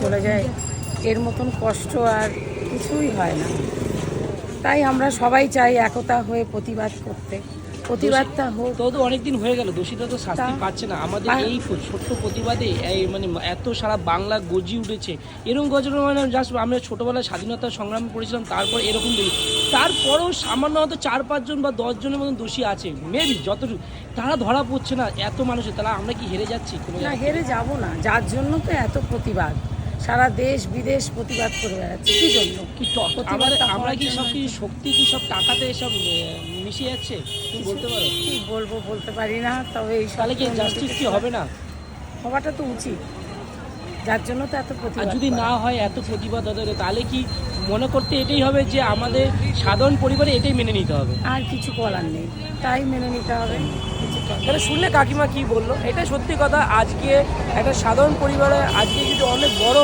চলে যায়, এর মতন কষ্ট আর কিছুই হয় না। তাই আমরা সবাই চাই একতা হয়ে প্রতিবাদ করতে, প্রতিবাদটা হোক। তো অনেকদিন হয়ে গেল, দোষীরা তো শাস্তি পাচ্ছে না। আমাদের এই ছোট্ট প্রতিবাদে এই মানে এত সারা বাংলা গর্জি উঠেছে। এরকম গর্জনা মানে জাস্ট আমরা ছোটোবেলায় স্বাধীনতা সংগ্রাম করেছিলাম, তারপর এরকম তারপরেও সামান্য হয়তো 4-5 জন বা 10 জনের মতন দোষী আছে মেবি, যতটুকু তারা ধরা পড়ছে না এত মানুষের। তাহলে আমরা কি হেরে যাচ্ছি? না, হেরে যাব না, যার জন্য তো এত প্রতিবাদ, সারা দেশ বিদেশ প্রতিবাদ করে বেড়াচ্ছে। কী জন্য? কি আমরা কি সব কি শক্তি কি সব টাকাতে সব মিশে যাচ্ছে? তুমি বলতে পারো? কি বলবো, বলতে পারি না। তবে এই তাহলে কি জাস্টিস কি হবে না? হওয়াটা তো উচিত, যার জন্য তো এত আর প্রতিবাদ। যদি না হয় এত প্রতিবাদ তাহলে কি মনে করতে এটাই হবে যে আমাদের সাধারণ পরিবারে এটাই মেনে নিতে হবে? আর কিছু বলার নেই, তাই মেনে নিতে হবে। তাহলে শুনলে কাকিমা কি বললো, এটা সত্যি কথা। আজকে একটা সাধারণ পরিবারে আজকে যদি অনেক বড়